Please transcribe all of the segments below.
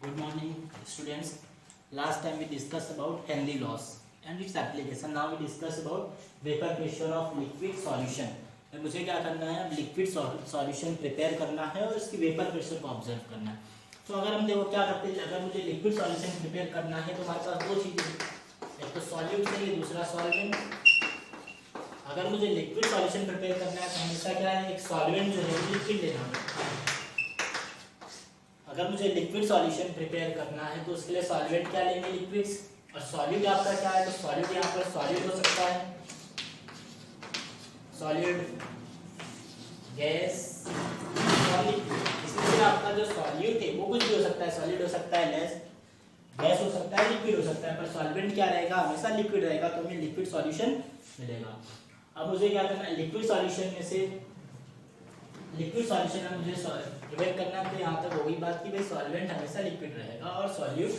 Good morning, students. Last time we discussed about Henry laws and its application. Now we discuss about vapor pressure of liquid solution. और मुझे क्या करना है, अब liquid solution prepare करना है और इसकी वेपर प्रेशर को ऑब्जर्व करना है. तो अगर हम देखो क्या करते हैं, अगर मुझे लिक्विड सॉल्यूशन प्रिपेयर करना है तो हमारे पास दो चीज़ें हैं, एक तो सॉल्यूट चाहिए, दूसरा सॉल्वेंट. अगर मुझे लिक्विड सॉल्यूशन प्रिपेयर करना है तो हमेशा क्या है, एक सॉल्वेंट जो है लिक्विड लेना है. अगर मुझे लिक्विड सॉल्यूशन प्रिपेयर करना है तो उसके लिए सॉल्वेंट क्या लेंगे, लिक्विड्स. और सॉल्यूट आपका क्या है, तो सॉल्यूट यहाँ पर सॉलिड हो सकता है, सॉलिड, गैस और लिक्विड. इसमें से आपका जो सॉल्यूट है वो कुछ भी हो सकता है, सॉलिड हो सकता है, गैस हो सकता है, लिक्विड हो सकता है, पर सॉल्वेंट क्या रहेगा, हमेशा लिक्विड रहेगा. तो हमें लिक्विड सॉल्यूशन मिलेगा. अब मुझे क्या करना है, लिक्विड सॉल्यूशन में से लिक्विड सॉल्यूशन में मुझे डिवाइड करना है. तो यहाँ तक होगी बात की भाई सॉल्वेंट हमेशा लिक्विड रहेगा और सॉल्यूट.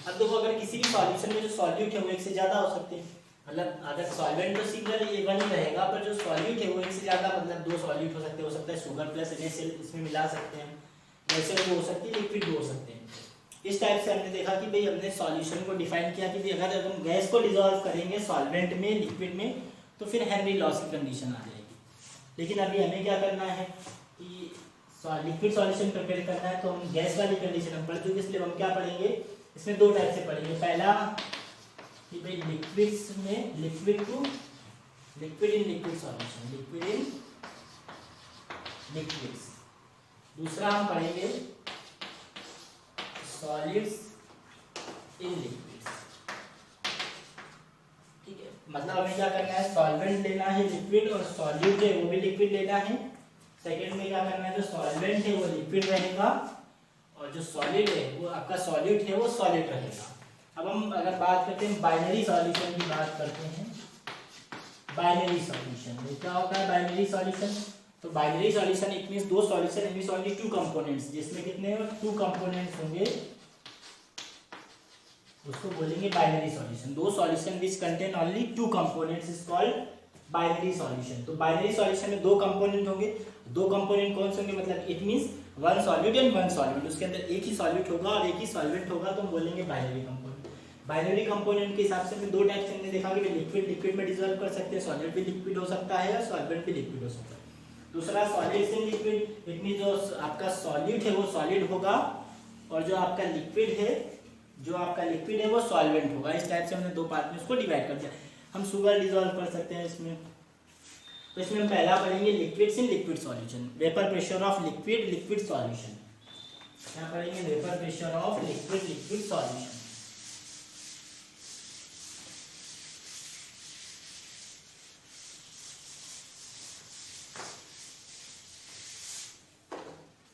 अब देखो अगर किसी भी सॉल्यूशन में जो सॉल्यूट है वो एक से ज्यादा हो सकते हैं, मतलब अगर सॉल्वेंट तो सिंगल वन ही रहेगा, पर जो सॉल्यूट है वो एक से ज्यादा, मतलब दो सॉल्यूट हो सकता है शुगर प्लस NaCl इसमें मिला सकते हैं, वैसे वो हो सकती है, लिक्विड भी हो सकते हैं. इस टाइप से हमने देखा कि भाई हमने सॉल्यूशन को डिफाइन किया कि अगर हम गैस को डिसॉल्व करेंगे सॉल्वेंट में, लिक्विड में, तो फिर हेनरी लॉस की कंडीशन आ जाएगी. लेकिन अभी हमें क्या करना है कि लिक्विड सॉल्यूशन प्रिपेयर करना है, तो हम गैस वाली कंडीशन हम पढ़ चुके, इसलिए हम क्या पढ़ेंगे, इसमें दो टाइप से पढ़ेंगे. पहला कि भाई लिक्विड्स में liquid to liquid in liquid solution, liquid in liquids. दूसरा हम पढ़ेंगे सॉलिड्स इन लिक्विड्स. ठीक है, मतलब हमें क्या करना है, सॉल्वेंट लेना है लिक्विड, और सॉल्यूट है वो भी लिक्विड लेना है. सेकेंड में क्या करना है, जो सॉल्वेंट है वो लिक्विड रहेगा और जो सॉलिड है वो आपका सॉल्यूट है वो सॉलिड रहेगा. अब हम अगर बात करते हैं बाइनरी सॉल्यूशन की बात करते हैं, बाइनरी सॉल्यूशन में क्या होता है, बाइनरी सॉल्यूशन. तो बाइनरी सॉल्यूशन इट मींस दो solution means only two components, जिसमें कितने टू कंपोनेंट्स होंगे उसको बोलेंगे बाइनरी सॉल्यूशन. दो solution which contain only two components is called binary solution. तो बाइनरी सॉल्यूशन में दो कंपोनेंट होंगे. दो कंपोनेंट कौन से होंगे, मतलब it means one solute and one solvent. उसके अंदर एक ही सॉल्यूट होगा और एक ही सॉल्वेंट होगा, तो हम बोलेंगे बाइनरी कंपोनेंट. बाइनरी कंपोनेंट के हिसाब से दो टाइप से हमने देखा कि लिक्विड लिक्विड में डिसॉल्व कर सकते हैं, सॉलिड भी लिक्विड हो सकता है और सॉल्वेंट भी लिक्विड हो सकता है. दूसरा सॉलिड से लिक्विड, इट मींस जो आपका सॉल्यूट है वो सॉलिड होगा और जो आपका लिक्विड है वो सॉल्वेंट होगा. इस टाइप से हमने दो पार्ट में उसको डिवाइड कर दिया. हम शुगर डिसॉल्व कर सकते हैं इसमें. तो इसमें हम पहला पढ़ेंगे liquids in liquid solution, vapour pressure of liquid liquid solution. क्या पढ़ेंगे, vapour pressure of liquid liquid solution.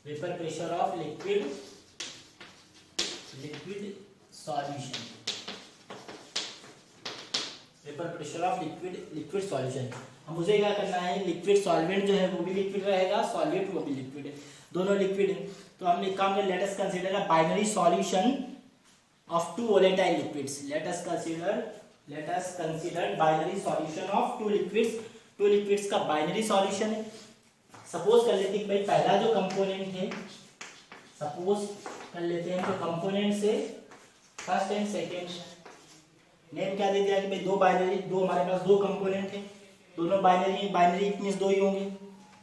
Vapour pressure of liquid liquid solution, vapour pressure of liquid liquid solution. अब मुझे क्या करना है, लिक्विड सॉल्वेंट जो है वो भी लिक्विड रहेगा, सॉल्यूट वो भी लिक्विड है, दोनों लिक्विड है. तो हम एक काम करें, let us consider a binary solution of two volatile liquids. Let us consider binary solution of two liquids. Two liquids का बाइनरी सॉल्यूशन है. सपोज कर लेते हैं भाई पहला जो कंपोनेंट है, सपोज कर लेते हैं तो कंपोनेंट से फर्स्ट एंड सेकेंड नेम क्या दे दिया कि भाई दो हमारे पास दो कंपोनेंट है, दोनों बाइनरी मींस दो ही होंगे.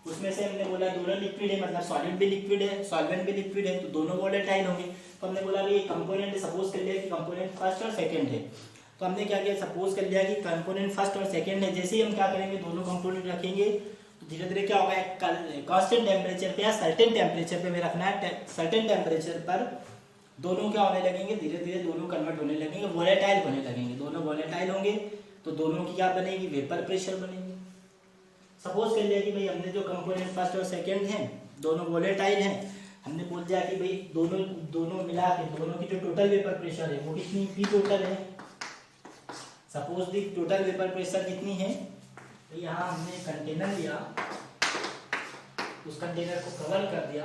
उसमें से हमने बोला दोनों लिक्विड है, मतलब सॉलिड भी लिक्विड है, सॉल्वेंट भी लिक्विड है, तो दोनों वोलेटाइल होंगे. तो हमने बोला कि कंपोनेंट सपोज कर लिया कि कंपोनेंट फर्स्ट और सेकंड है. तो हमने क्या किया, सपोज कर लिया कि कंपोनेंट फर्स्ट और सेकंड है. जैसे ही हम क्या करेंगे, दोनों कंपोनेंट रखेंगे तो धीरे धीरे क्या होगा, कांस्टेंट टेम्परेचर पे या सर्टेन टेम्परेचर पे में रखना है. सर्टेन टेम्परेचर पर दोनों क्या होने लगेंगे, धीरे धीरे दोनों कन्वर्ट होने लगेंगे, वोलेटाइल होने लगेंगे. दोनों वोलेटाइल होंगे तो दोनों की क्या बनेगी, वेपर प्रेशर बनेगी. सपोज कर लिया कि भाई हमने जो कंपोनेंट फर्स्ट और सेकंड हैं दोनों वोलेटाइल हैं, हमने बोल दिया कि भाई दोनों मिला के दोनों की जो टोटल वेपर प्रेशर है वो कितनी पी टोटल है. सपोज दी टोटल वेपर प्रेशर कितनी है, तो यहाँ हमने कंटेनर लिया, उस कंटेनर को कवर कर दिया,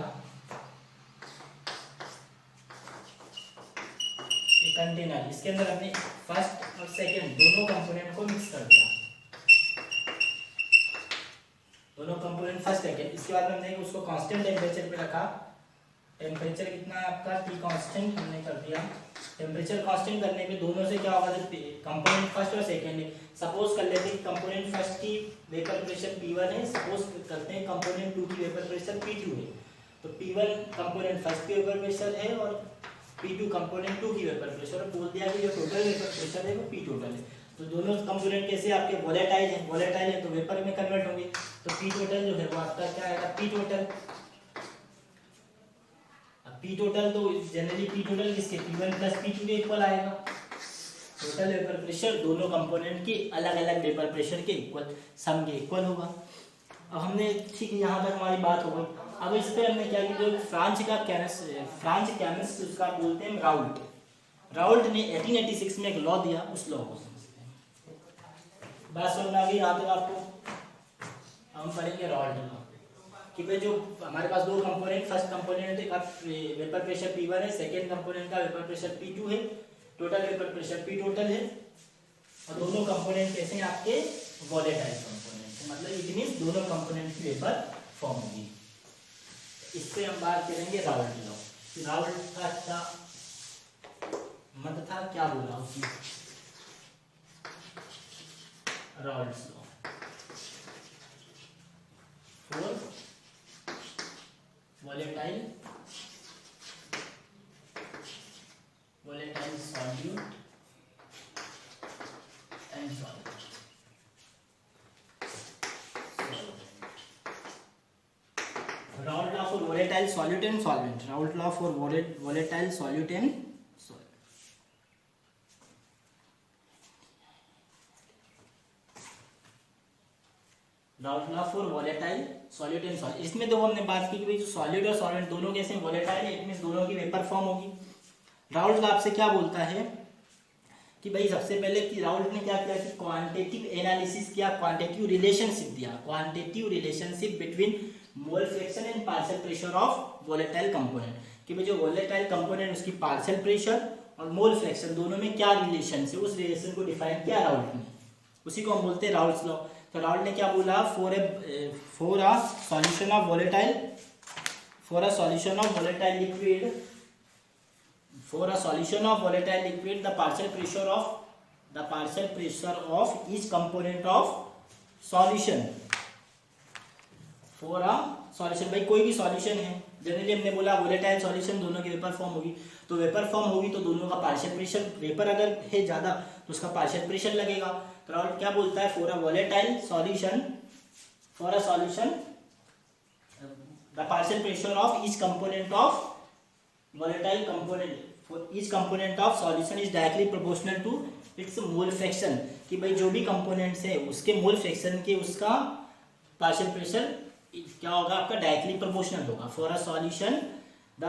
एक कंटेनर, इसके अंदर हमने फर्स्ट और सेकंड दोनों कंपोनेंट को मिक्स कर दिया, दोनों कंपोनेंट फर्स्ट सेकंड. इसके बाद हमने उसको कांस्टेंट टेम्परेचर पे रखा, टेम्परेचर कितना है आपका, टी कांस्टेंट हमने कर दिया। टेम्परेचर कांस्टेंट करने पे दोनों से क्या होगा, कंपोनेंट फर्स्ट और सेकंड है। सपोज कर लेते हैं कंपोनेंट फर्स्ट की वेपर प्रेशर P1 है, सपोज करते हैं कंपोनेंट 2 की वेपर प्रेशर P2 है। तो P1 कंपोनेंट फर्स्ट की वेपर प्रेशर है और P2 कंपोनेंट 2 की वेपर प्रेशर, और बोल दिया कि जो टोटल वेपर प्रेशर है वो P टोटल है। तो दोनों कंपोनेंट कैसे आपके वोलेटाइल है तो वेपर में कन्वर्ट होंगे। तो P टोटल जो है वो आपका क्या आएगा, P टोटल। अब P टोटल तो जनरली P टोटल किसके, P1 प्लस P2 के इक्वल आएगा। टोटल वेपर प्रेशर दोनों कंपोनेंट के अलग अलग वेपर प्रेशर के इक्वल, सम के इक्वल होगा। अब हमने ठीक है, यहाँ तक हमारी बात हो गई। अब इस पर हमने क्या किया, जो फ्रांच केमिस्ट उसका बोलते हैं राउल्ट ने 1886 में एक लॉ दिया, उस लॉ को समझते हैं। बात समझ आ गई यहाँ तक आपको। हम पढ़ेंगे राउल्ट लॉ कि भाई जो हमारे पास दो कंपोनेंट, फर्स्ट कंपोनेंट का वेपर प्रेशर P1 है, सेकेंड कंपोनेंट का वेपर प्रेशर P2 है, total vapour pressure P total है, और दोनों कंपोनेंट कैसे हैं आपके, वोलेटाइल कंपोनेंट, मतलब इट मींस दोनों कंपोनेंट की वेपर फॉर्म होगी। इस पे हम बात करेंगे राउल्ट लॉ। राउल्ट का क्या मत था, क्या बोला उसने, Raoult law for volatile solute and solvent। Raoult law for volatile solute and solvent। Raoult law for volatile solute and solvent। Raoult law for volatile solute and solvent. इसमें तो हमने बात की कि भाई जो सॉल्यूट और सॉल्वेंट दोनों कैसे वोलेटाइल है, इट मींस दोनों की वेपर फॉर्म होगी। राउल्ट लॉ आपसे क्या बोलता है कि भाई सबसे पहले कि राउल्ट ने क्या किया कि क्वांटिटेटिव एनालिसिस किया, क्वांटिटेटिव रिलेशनशिप दिया, quantitative relationship between mole fraction and partial pressure of volatile component, कि भाई जो वोलेटाइल कंपोनेंट उसकी पार्शियल प्रेशर और मोल फ्रैक्शन दोनों में क्या रिलेशन है, उस रिलेशन को डिफाइन किया राउल्ट ने, उसी को हम बोलते हैं राउल्ट लॉ। तो राउल्ट ने क्या बोला, for a solution of volatile liquid, for a solution of volatile liquid the partial pressure of each component of solution, for a solution, भाई कोई भी सॉल्यूशन है, जनरली हमने बोला वोलेटाइल सॉल्यूशन दोनों की वेपर फॉर्म होगी, तो वेपर फॉर्म होगी तो दोनों का पार्शियल प्रेशर, वेपर अगर है ज्यादा तो उसका पार्शियल प्रेशर लगेगा। तो राउल्ट क्या बोलता है, for a volatile solution the partial pressure of each component of volatile component for each component of solution is directly proportional to its mole fraction, कि भाई जो भी कंपोनेंट्स है उसके मोल फ्रैक्शन के उसका पार्शियल प्रेशर क्या होगा आपका, डायरेक्टली प्रोपोर्शनल होगा। For a solution the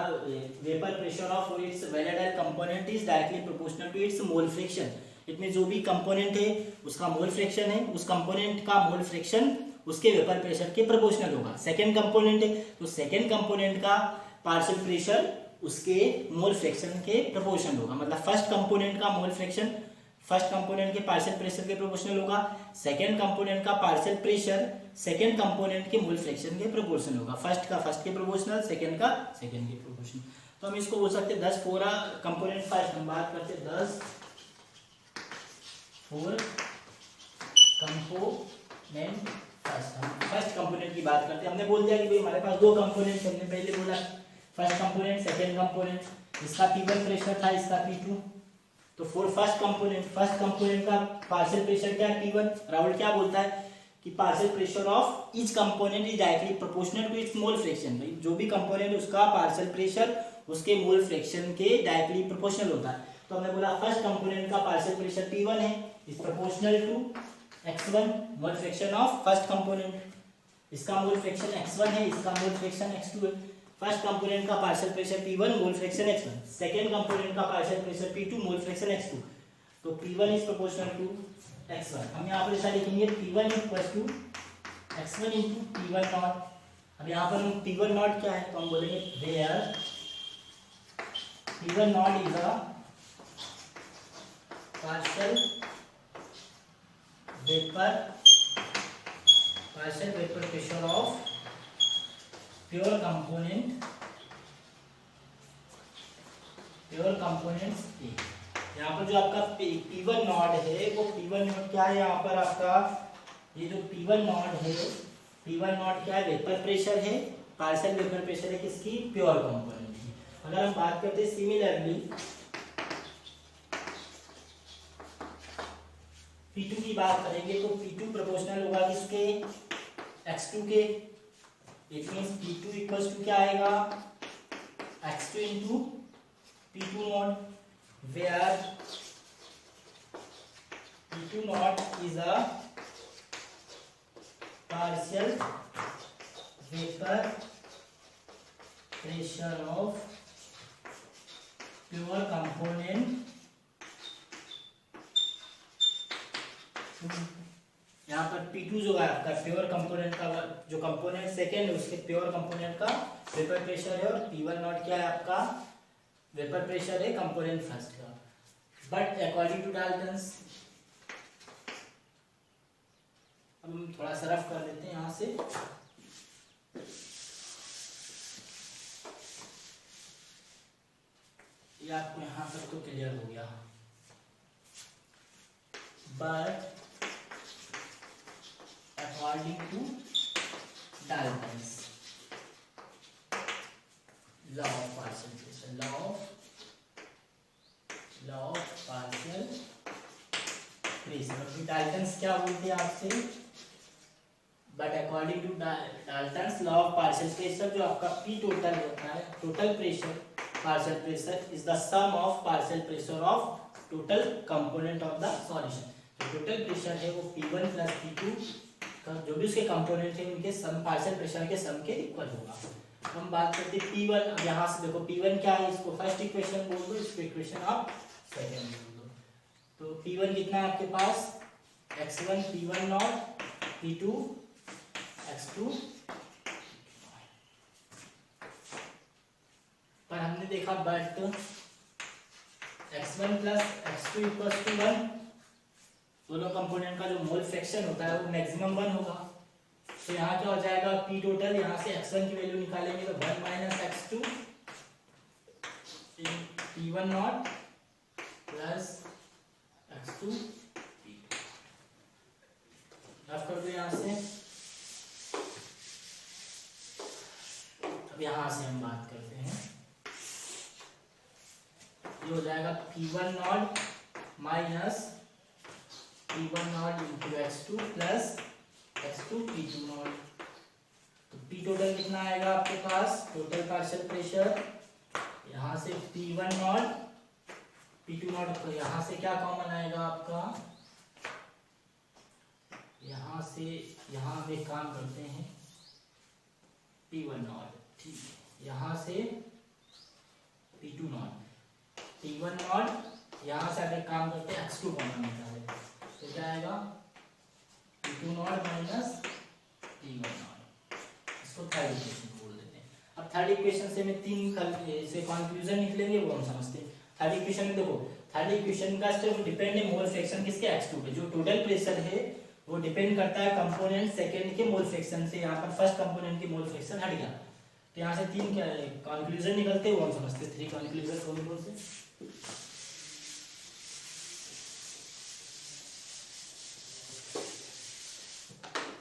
vapour pressure of its volatile component is directly proportional to its mole fraction, it mean जो भी कंपोनेंट है उसका मोल फ्रैक्शन है, उस कंपोनेंट का मोल फ्रैक्शन उसके वेपर प्रेशर के प्रोपोर्शनल होगा। सेकेंड कंपोनेंट है तो सेकेंड कंपोनेंट का पार्शियल प्रेशर उसके मोल फ्रैक्शन के प्रोपोर्शनल होगा, मतलब फर्स्ट कंपोनेंट का मोल फ्रैक्शन फर्स्ट कंपोनेंट के पार्शियल प्रेशर के प्रोपोर्शनल होगा, सेकंड कंपोनेंट का पार्शियल प्रेशर सेकंड कंपोनेंट के मोल फ्रैक्शन के प्रोपोर्शनल होगा, फर्स्ट का फर्स्ट के प्रोपोर्शनल, सेकंड का सेकंड के प्रोपोर्शनल। तो हम इसको बोल सकते हैं 10 फोर कंपोनेंट फर्स्ट, हम बात करते हैं 10 फोर कंपोनेंट फर्स्ट, हम फर्स्ट कंपोनेंट की बात करते हैं। हमने बोल दिया कि भाई हमारे पास दो कंपोनेंट, हमने पहले बोला फर्स्ट कंपोनेंट सेकंड कंपोनेंट, इसका P1 प्रेशर था, इसका P2, तो फॉर फर्स्ट कंपोनेंट का पार्शियल प्रेशर क्या है, P1। राउल्ट क्या बोलता है कि partial pressure of each component is directly proportional to its mole fraction, भाई जो भी कंपोनेंट है उसका पार्शियल प्रेशर उसके मोल फ्रैक्शन के डायरेक्टली प्रोपोर्शनल होता है। तो हमने बोला फर्स्ट कंपोनेंट का पार्शियल प्रेशर P1 है, is proportional to x1 mole fraction of first component, इसका मोल फ्रैक्शन x1 है, इसका मोल फ्रैक्शन x2 है। फर्स्ट कंपोनेंट का partial pressure P1 mole fraction x1, second component का partial pressure P2 mole fraction x2, तो P1 is proportional to x1। हम यहाँ पर ऐसा लिखेंगे P1 equal to x1 into P1 not. अब यहाँ पर हम P1 नॉट क्या है तो हम बोलेंगे where P1 not is a partial vapour pressure of pure component pure components A. यहाँ पर जो आपका P1 नॉड है वो P1 नॉड क्या है, यहाँ पर आपका ये जो P1 नॉड है, P1 नॉड क्या है, वेपर प्रेशर है, पार्शियल वेपर प्रेशर है किसकी, प्योर कंपोनेंट की। अगर हम बात करते हैं सिमिलरली P2 की बात करेंगे तो P2 प्रोपोर्शनल होगा किसके, x2 के। It means P2 equals to क्या आएगा, x2 into P2 naught, where P2 naught is a partial vapour pressure of pure component. यहाँ पर P2 जो है आपका प्योर कंपोनेंट का, जो कंपोनेंट सेकेंड है उसके प्योर कंपोनेंट का वेपर प्रेशर है, और P1 नॉट क्या है आपका, वेपर प्रेशर है कंपोनेंट फर्स्ट का। बट अकॉर्डिंग टू डाल्टन्स, अब हम थोड़ा सा रफ कर लेते हैं यहाँ से। ये आपको यहाँ तक तो क्लियर हो गया, but according to Dalton's law of partial pressure, law of partial pressure। Dalton's क्या बोलते हैं आपसे, but according to Dalton's law of partial pressure, जो आपका P टोटल होता है, total pressure partial pressure is the sum of partial pressure of total component of the solution. जो total pressure है वो P1 प्लस P2 जो भी उसके कंपोनेंट है उनके सम, पार्शियल प्रेशर के सम के इक्वल होगा। हम बात करते हैं P1। अब यहाँ से देखो P1 क्या है, इसको फर्स्ट इक्वेशन बोल दो, इसको इक्वेशन आप सेकंड बोल दो। तो P1 कितना है आपके पास, x1 P1 not, P2 x2। पर हमने देखा but x1 plus x2 equals to 1, दोनों कंपोनेंट का जो मोल फ्रैक्शन होता है वो मैक्सिमम 1 होगा। तो यहाँ क्या हो जाएगा, P टोटल, यहाँ से x1 की वैल्यू निकालेंगे तो 1 minus x2 P1 not plus x2 rough कर दो यहाँ से। अब यहाँ से हम बात करते हैं, ये हो जाएगा P1 not minus P1 not into x2 plus x2 P2 not. तो P टोटल कितना आएगा आपके पास, टोटल पार्शियल प्रेशर, यहाँ से P1 नॉट P2 नॉट, तो यहाँ से क्या कॉमन आएगा आपका, यहाँ से यहाँ हम एक काम करते हैं P1 नॉट, ठीक है, यहाँ से P2 नॉट, P1 नॉट, यहाँ से अगर काम करते हैं x2 कॉमन निकाले तो क्या आएगा, P2 not minus P1 not. इसको थर्ड इक्वेशन बोल देते हैं। अब थर्ड इक्वेशन से मैं तीन से कंक्लूजन निकलेंगे वो हम समझते हैं। थर्ड इक्वेशन में देखो, थर्ड इक्वेशन का सिर्फ डिपेंड है मोल फ्रैक्शन किसके, x2 पे। जो टोटल प्रेशर है वो डिपेंड करता है कंपोनेंट सेकंड के मोल फ्रैक्शन से। यहाँ पर फर्स्ट कंपोनेंट की मोल फ्रैक्शन हट गया, तो यहाँ से तीन क्या कंक्लूजन निकलते हैं वो हम समझते हैं। 3 कंक्लूजन कौन कौन से,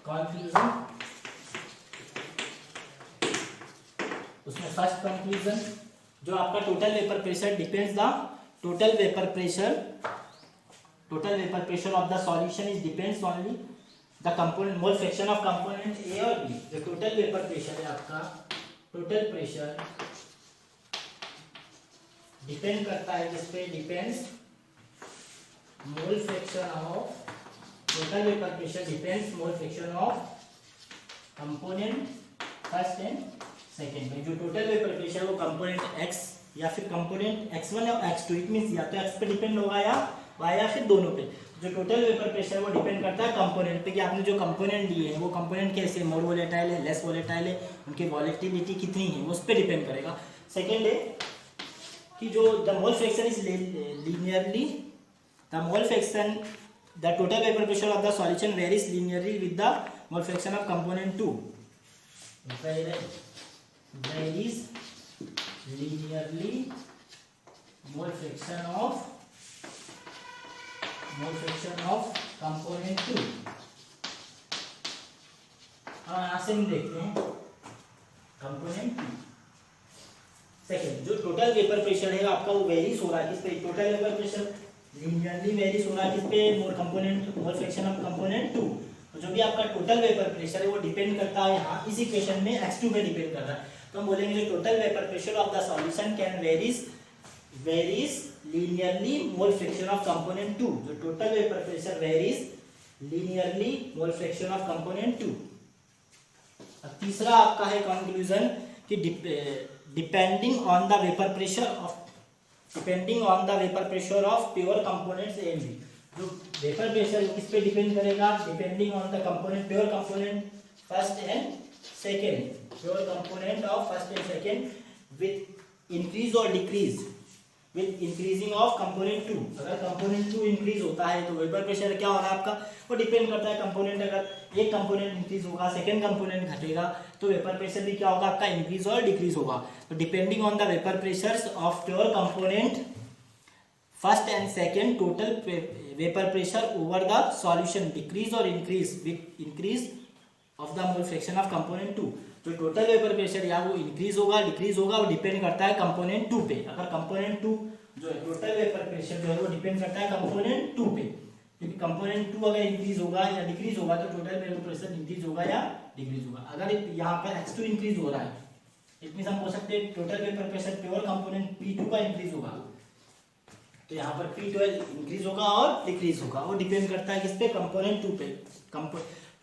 कंक्लूजन, उसमें फर्स्ट कंक्लूजन जो आपका total vapour pressure depends the total vapour pressure of the solution is depends only the component mole fraction of component ए और बी। जो टोटल वेपर प्रेशर है आपका, टोटल प्रेशर डिपेंड करता है किस पे, depends mole fraction of, total vapour pressure depends mole fraction of component first and second पे। जो टोटल वेपर प्रेशर वो कंपोनेंट x या फिर कंपोनेंट x1 और x2, इट मींस या तो x पे डिपेंड होगा या y या फिर दोनों पे। जो टोटल वेपर प्रेशर वो डिपेंड करता है कंपोनेंट पे कि आपने जो कंपोनेंट लिए हैं वो कंपोनेंट कैसे, मोर वोलेटाइल है, लेस वोलेटाइल है, उनकी वॉलेटिलिटी कितनी है, उस पर डिपेंड करेगा। सेकेंड है कि जो the mole fraction is linearly, the mole fraction, the total vapor pressure of the solution varies linearly with the mole fraction of component 2, varies linearly mole fraction of component 2। यहां से हम देखते हैं component 2। Second, जो total vapour pressure है आपका वो varies हो रहा है किस पे, total vapour pressure linearly varies हो रहा है किस पे, मोल फ्रैक्शन ऑफ कंपोनेंट 2। तो जो भी आपका टोटल वेपर प्रेशर है वो डिपेंड करता है यहाँ इस इक्वेशन में x2 पे डिपेंड कर रहा है। तो हम बोलेंगे total vapour pressure of the solution can varies linearly mole fraction of component 2। जो total vapour pressure varies linearly mole fraction of component 2। तीसरा आपका है कंक्लूजन कि depending on the vapour pressure of pure components A and B. जो vapour pressure किस पे depend करेगा, depending on the component, pure component first and second, pure component of first and second with increase और decrease with increasing of component 2। अगर component 2 increase होता है तो vapour pressure क्या हो रहा है आपका, वो डिपेंड करता है कंपोनेंट, अगर एक कंपोनेंट इंक्रीज होगा सेकंड कंपोनेंट घटेगा तो वेपर प्रेशर भी क्या होगा आपका, इंक्रीज और डिक्रीज होगा। तो depending on the vapour pressures of pure component first and second, total vapour pressure over the solution decrease और increase with increase of the mole fraction of component 2। जो total vapour pressure या वो increase होगा decrease होगा, वो depend करता है component 2 पे। अगर कंपोनेंट 2 जो है टोटल वेपर प्रेशर जो है वो डिपेंड करता है कंपोनेंट 2 पे, क्योंकि कंपोनेंट 2 अगर इंक्रीज होगा या डिक्रीज होगा तो टोटल वेपर प्रेशर इंक्रीज होगा या डिक्रीज होगा। अगर यहाँ पर x2 इंक्रीज हो रहा है, इट मींस हम बोल सकते हैं total vapour pressure pure component P2 का इंक्रीज होगा, तो यहाँ पर P12 इंक्रीज होगा और डिक्रीज होगा, वो डिपेंड करता है किस पे, कंपोनेंट 2 पे।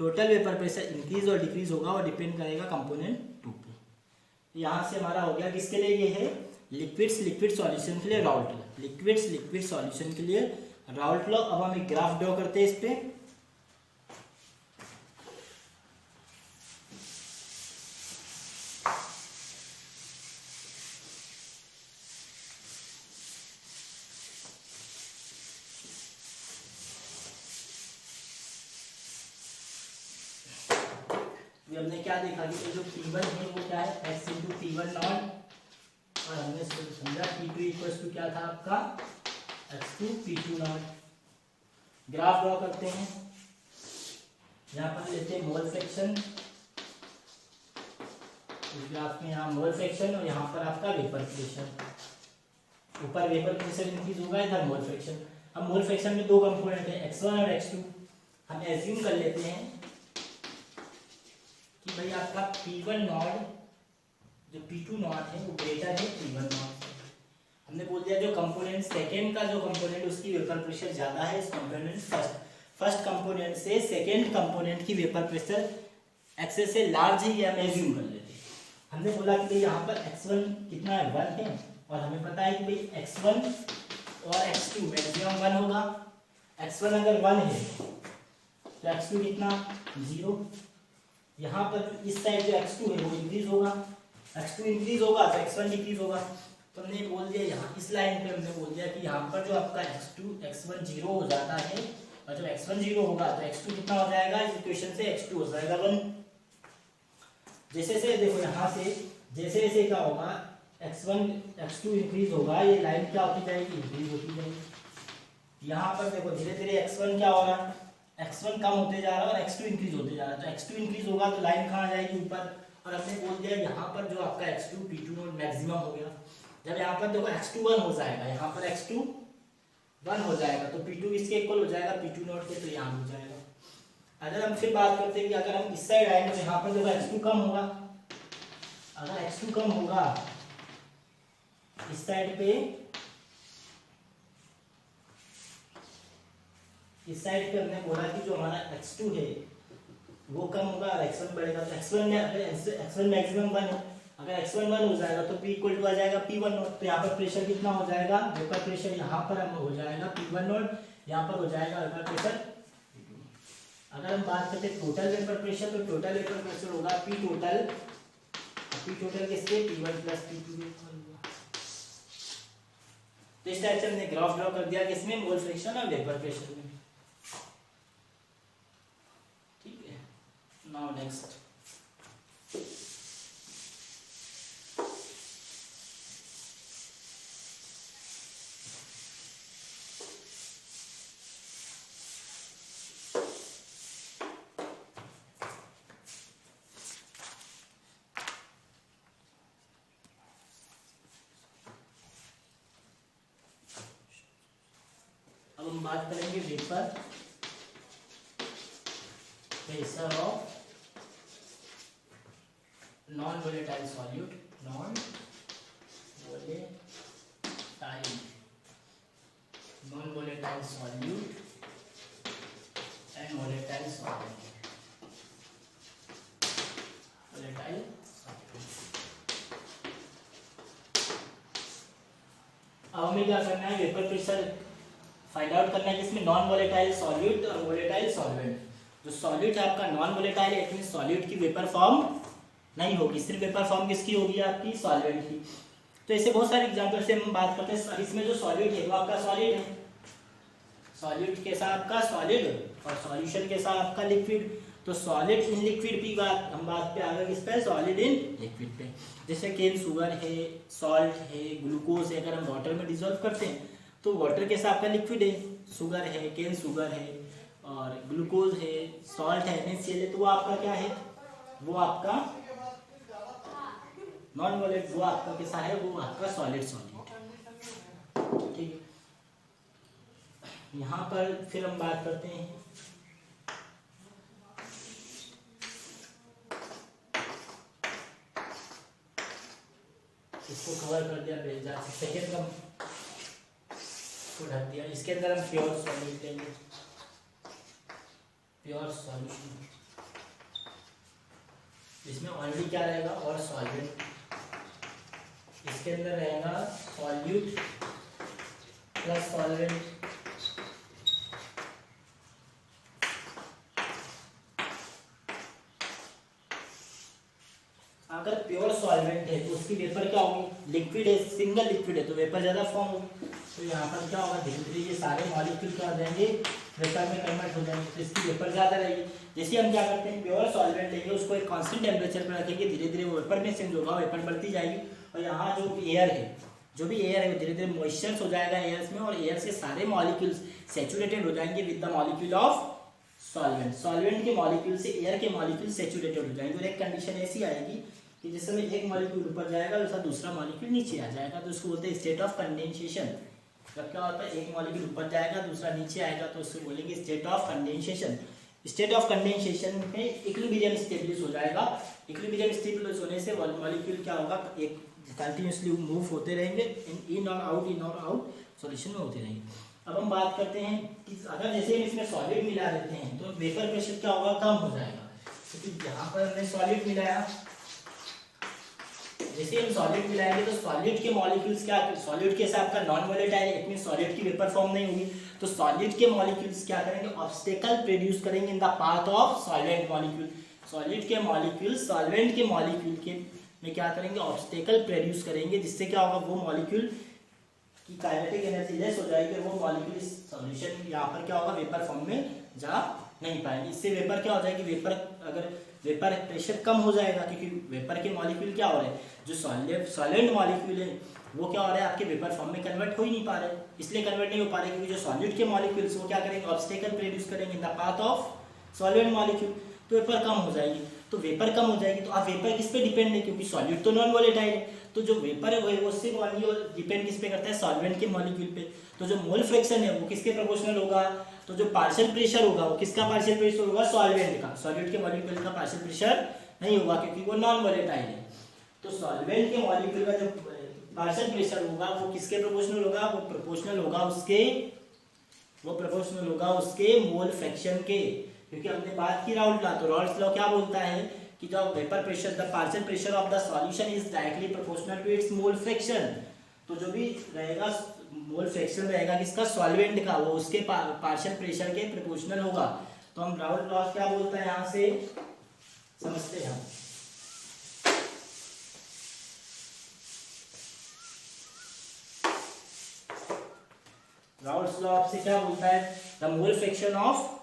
टोटल वेपर प्रेशर इंक्रीज और डिक्रीज होगा और डिपेंड करेगा कंपोनेंट 2 पे। यहाँ से हमारा हो गया किसके लिए, ये है लिक्विड सॉल्यूशन के लिए राउल्ट लॉ, लिक्विड सॉल्यूशन के लिए राउल्ट लॉ। अब हम एक ग्राफ ड्रॉ करते हैं इस पे। हमने क्या देखा कि जो P1 है वो क्या है, x × P1 नॉट, और हमने समझा P2 इक्वल्स टू क्या था आपका, x × P2 not. Graph draw करते हैं, यहाँ पर लेते हैं मोल फ्रैक्शन, इस ग्राफ में यहाँ मोल फ्रैक्शन और यहाँ पर आपका वेपर प्रेशर। ऊपर वेपर प्रेशर इंक्रीज होगा, इधर मोल फ्रैक्शन। अब मोल फ्रैक्शन में दो कंपोनेंट है x1 और x2। हम एज्यूम कर लेते हैं कि भाई आपका P1 नॉट जो P2 नॉट है वो ग्रेटर है P1 नॉट से। हमने बोल दिया जो कंपोनेंट सेकेंड का जो कंपोनेंट उसकी वेपर प्रेशर ज्यादा है इस कंपोनेंट फर्स्ट कंपोनेंट से सेकेंड कंपोनेंट की वेपर प्रेशर x से लार्ज है, ये हम एज्यूम कर लेते हैं। हमने बोला कि भाई यहाँ पर x1 कितना है, 1 है, और हमें पता है कि भाई x1 और x2 मैक्सिमम 1 होगा। x1 अगर 1 है तो x2 कितना, 0। यहाँ पर इस साइड जो x2 है वो इंक्रीज होगा, x2 इंक्रीज होगा तो x1 डिक्रीज होगा। तो हमने बोल दिया यहाँ इस लाइन पे हमने बोल दिया कि यहाँ पर जो आपका x1 0 हो जाता है, और जब x1 0 होगा तो x2 कितना हो जाएगा, इस इक्वेशन से x2 हो जाएगा 1। जैसे से देखो यहाँ से जैसे जैसे क्या होगा, x2 इंक्रीज होगा, ये लाइन क्या होती जाएगी, इंक्रीज होती जाएगी। यहाँ पर देखो धीरे धीरे x1 क्या हो रहा है, x1 कम होते जा रहा है और x2 इंक्रीज होते जा रहा है। तो x2 इंक्रीज होगा तो लाइन कहाँ जाएगी, ऊपर। और हमने बोल दिया यहाँ पर जो आपका x2 P2 नॉट मैक्सिमम हो गया। जब यहाँ पर देखो x2 1 हो जाएगा, यहाँ पर x2 1 हो जाएगा तो P2 इसके इक्वल हो जाएगा P2 नॉट के, तो यहाँ हो जाएगा। अगर हम फिर बात करते हैं कि अगर हम इस साइड आएंगे तो यहाँ पर देखो x2 कम होगा। अगर x2 कम होगा इस साइड पे, इस साइड पे हमने बोला कि जो हमारा x2 है वो कम होगा और x1 बढ़ेगा। तो x1 मैक्सिमम 1 है, अगर x1 1 हो जाएगा तो P इक्वल टू आ जाएगा P1 नॉट। तो यहाँ पर प्रेशर कितना हो जाएगा, वेपर प्रेशर यहाँ पर हम हो जाएगा P1 नॉट, यहाँ पर हो जाएगा वेपर प्रेशर। अगर हम बात करते हैं टोटल वेपर प्रेशर, तो टोटल वेपर प्रेशर होगा P टोटल किसके, P1 प्लस P2। तो इस टाइप से हमने ग्राफ ड्रॉ कर दिया किसमें, मोल फ्रैक्शन और वेपर प्रेशर में। ठीक है, नाउ नेक्स्ट बात करेंगे vapour pressure of non volatile solute, non volatile solute and volatile solvent, volatile अब हमें क्या करना है, वेपर प्रेशर फाइंड आउट करना है जिसमें नॉन वोलेटाइल सॉल्यूट और वोलेटाइल सॉल्वेंट। जो सॉल्यूट है आपका नॉन वोलेटाइल है, इट मीन सॉल्यूट की वेपर फॉर्म नहीं होगी, सिर्फ वेपर फॉर्म किसकी होगी, आपकी सॉल्वेंट की। तो ऐसे बहुत सारे एग्जांपल से हम बात करते हैं। इसमें जो सॉल्यूट है वो आपका सॉलिड है, सॉल्यूट कैसा आपका सॉलिड, और सॉल्यूशन कैसा आपका लिक्विड। तो सॉलिड इन लिक्विड की बात हम बात पे आ गए, किस पे, सॉलिड इन लिक्विड पे। जैसे केन शुगर है, सॉल्ट है, ग्लूकोज है, अगर हम वाटर में डिजोल्व करते हैं तो वाटर कैसा आपका लिक्विड है, शुगर है, केन शुगर है, और ग्लूकोज है, सॉल्ट है, NaCl है, तो वो आपका क्या है, वो आपका नॉन वोलेट, वो आपका कैसा है, वो आपका सॉलिड सॉल्यूट। ठीक है, यहाँ पर फिर हम बात करते हैं इसको कवर कर दिया बेजा, सेकेंड हम को ढक दिया। इसके अंदर हम प्योर सॉल्यूट लेंगे, प्योर सॉल्यूशन, इसमें ऑलरेडी क्या रहेगा, और सॉल्वेंट। इसके अंदर रहेगा सॉल्यूट प्लस सॉल्वेंट। अगर प्योर सॉल्वेंट है तो उसकी वेपर क्या होगी, लिक्विड है, सिंगल लिक्विड है तो वेपर ज्यादा फॉर्म होगी। तो यहाँ पर क्या होगा, धीरे धीरे ये सारे मॉलिक्यूल क्या हो जाएंगे, वेपर में कन्वर्ट हो जाएंगे, तो इसकी वेपर ज्यादा रहेगी। जैसे हम क्या करते हैं, प्योर सॉल्वेंट लेंगे, उसको एक कांस्टेंट टेम्परेचर पर रखेंगे, धीरे धीरे वो वेपर में चेंज होगा, वेपर बढ़ती जाएगी। और यहाँ जो एयर है, जो भी एयर है, धीरे धीरे मॉइस्चर हो जाएगा एयर में, और एयर से सारे मॉलिक्यूल्स सैचुरेटेड हो जाएंगे with the molecule of solvent. Solvent के मॉलिक्यूल से एयर के मॉलिक्यूल सैचुरेटेड हो जाएंगे। और एक कंडीशन ऐसी आएगी कि जिस समय एक मॉलिक्यूल ऊपर जाएगा वैसा दूसरा मॉलिक्यूल नीचे आ जाएगा, तो उसको बोलते हैं स्टेट ऑफ कंडेंसेशन। जब क्या होता है, एक मॉलिक्यूल ऊपर जाएगा दूसरा नीचे आएगा, तो उसको बोलेंगे state of condensation. State of condensation में इक्विलिब्रियम स्टेबलिश हो जाएगा। इक्विलिब्रियम स्टेबलिश होने से मॉलिक्यूल क्या होगा, एक कंटिन्यूसली मूव होते रहेंगे, इन और आउट सॉल्यूशन में होते रहेंगे। अब हम बात करते हैं कि अगर जैसे हम इसमें सॉलिड मिला देते हैं तो वेपर प्रेशर क्या होगा, कम हो जाएगा। क्योंकि यहाँ पर हमने सॉलिड मिलाया, जैसे हम सॉलिड मिलाएंगे तो सॉलिड के मॉलिक्यूल्स क्या, सॉलिड के साथ का non volatile, it mean solid की वेपर फॉर्म नहीं होगी, तो सॉलिड के मॉलिक्यूल्स क्या करेंगे, ऑब्स्टेकल प्रोड्यूस करेंगे in the path of solvent molecule. Solid के मॉलिक्यूल सॉल्वेंट के मॉलिक्यूल के में क्या करेंगे, ऑब्स्टेकल प्रोड्यूस करेंगे, जिससे क्या होगा, वो मॉलिक्यूल की काइनेटिक एनर्जी लेस हो जाएगी, और वो मॉलिक्यूल इस सॉल्यूशन यहाँ पर क्या होगा, वेपर फॉर्म में जा नहीं पाएंगे। इससे वेपर क्या हो जाएगी, वेपर अगर वेपर प्रेशर कम हो जाएगा, क्योंकि वेपर के मॉलिक्यूल क्या हो रहे हैं, जो सॉलिड मॉलिक्यूल है वो क्या हो रहा है, आपके वेपर फॉर्म में कन्वर्ट हो ही नहीं पा रहे। इसलिए कन्वर्ट नहीं हो पा रहे क्योंकि जो सॉलिड के मॉलिक्यूल्स वो क्या करेंगे, ऑब्स्टेकल प्रोड्यूस करेंगे in the path of solid molecule, तो वेपर कम हो जाएगी। तो वेपर कम हो जाएगी तो आप वेपर किस पे डिपेंड है, क्योंकि सॉलिड तो नॉन वोलेटाइल है, तो जो वेपर है वो सिर्फ ओनली डिपेंड किस पे करता है, सॉल्वेंट के मॉलिक्यूल पे। तो जो मोल फ्रैक्शन है वो किसके प्रोपोर्शनल होगा, तो जो पार्शियल प्रेशर होगा वो किसका पार्शियल प्रेशर होगा, सॉल्वेंट का। सॉलिड के मॉलिक्यूल का पार्शियल प्रेशर नहीं होगा क्योंकि वो नॉन वोलेटाइल है। तो सॉल्वेंट के मॉलिक्यूल का जो पार्शियल प्रेशर होगा वो किसके प्रोपोर्शनल होगा, वो प्रोपोर्शनल होगा उसके मोल फ्रैक्शन के। क्योंकि हमने बात की राउल्ट लॉ, तो राउल्ट लॉ क्या बोलता है कि जो vapour pressure, the partial pressure of the solution is directly proportional to its mole fraction. तो जो भी रहेगा मोल फ्रैक्शन रहेगा किसका, सॉल्वेंट का, वो उसके पार्शियल प्रेशर के प्रोपोर्शनल होगा। तो हम राउल्ट लॉ क्या बोलता है, यहाँ से समझते हैं हम। राउल्ट लॉ से क्या बोलता है, the mole fraction of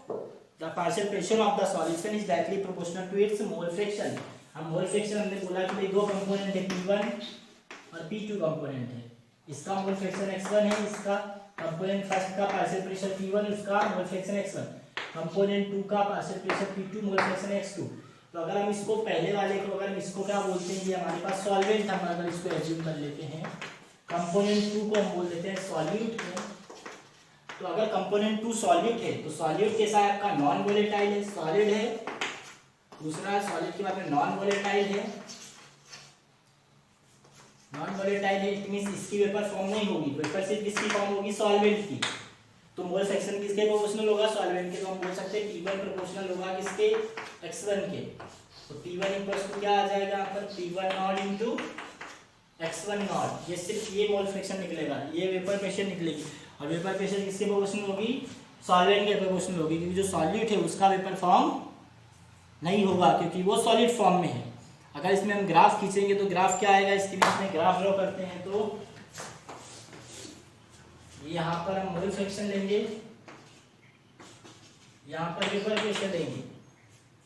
the partial pressure of the solution is directly proportional to its mole fraction. हम मोल फ्रैक्शन हमने बोला कि भाई दो कंपोनेंट है, P1 और P2 कंपोनेंट है। इसका मोल फ्रैक्शन x1 है, इसका कंपोनेंट फर्स्ट का पार्शियल प्रेशर P1, उसका मोल फ्रैक्शन x1, कंपोनेंट 2 का partial pressure P2, mole fraction x2। तो अगर हम इसको पहले वाले को, अगर हम इसको क्या बोलते हैं, ये हमारे पास सॉल्वेंट, हम अगर इसको एज्यूम कर लेते हैं, कंपोनेंट 2 को हम बोल देते हैं सॉल्यूट, तो अगर कंपोनेंट 2 सॉलिड है तो सॉलिड कैसा है आपका, नॉन वोलेटाइल है, सॉलिड है। दूसरा सॉलिड के बाद में नॉन वोलेटाइल है, नॉन वोलेटाइल है, इट मींस इसकी वेपर फॉर्म नहीं होगी, वेपर सिर्फ किसकी फॉर्म होगी, सॉल्वेंट की। तो मोल फ्रैक्शन किसके प्रोपोर्शनल होगा, सॉल्वेंट के। तो हम बोल सकते हैं P1 प्रोपोर्शनल होगा किसके, x1 के। तो P1 इक्वल्स टू क्या आ जाएगा यहाँ पर, P1 not into x1 not. ये सिर्फ ये मोल फ्रैक्शन निकलेगा, ये वेपर प्रेशर निकलेगी। और वेपर प्रेशर किसके प्रोपोर्शनल होगी, सॉल्वेंट के प्रोपोर्शनल होगी, क्योंकि जो सॉल्यूट है उसका वेपर फॉर्म नहीं होगा क्योंकि वो सॉलिड फॉर्म में है। अगर इसमें हम ग्राफ खींचेंगे तो ग्राफ क्या आएगा, इसके बीच में ग्राफ ड्रॉ करते हैं। तो यहाँ पर हम मोल फ्रैक्शन लेंगे, यहाँ पर वेपर प्रेशर लेंगे।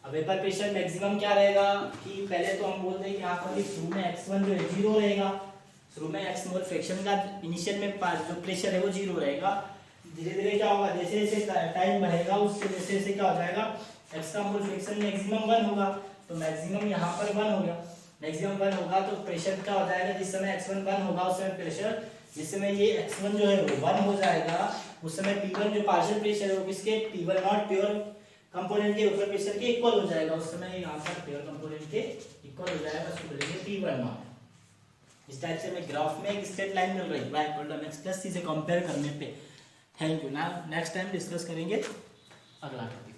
अब वेपर प्रेशर मैक्सिमम क्या रहेगा कि पहले तो हम बोलते हैं कि यहाँ पर शुरू में x1 जो है 0 रहेगा, शुरू में x मोल फ्रैक्शन का इनिशियल में जो प्रेशर है वो 0 रहेगा। धीरे धीरे क्या होगा, जैसे जैसे टाइम बढ़ेगा उससे जैसे जैसे क्या हो जाएगा, x का मोल फ्रैक्शन मैक्सिमम 1 होगा। तो मैक्सिमम यहाँ पर 1 हो गया, मैक्सिमम 1 होगा तो प्रेशर क्या हो जाएगा, जिस समय x1 1 होगा उस समय प्रेशर, जिस समय ये x1 जो है वो 1 हो जाएगा उस समय P1 जो पार्शियल प्रेशर है वो किसके, P1 नॉट प्योर कंपोनेंट के ऊपर प्रेशर के इक्वल हो जाएगा। उस समय यहाँ पर प्योर कंपोनेंट के इक्वल हो जाएगा, उसको बोलेंगे P1 नॉट। इस टाइप से मैं ग्राफ में एक स्ट्रेट लाइन मिल रही है y equal to mx plus c से कंपेयर करने पे। Thank you. ना नेक्स्ट टाइम डिस्कस करेंगे अगला टॉपिक।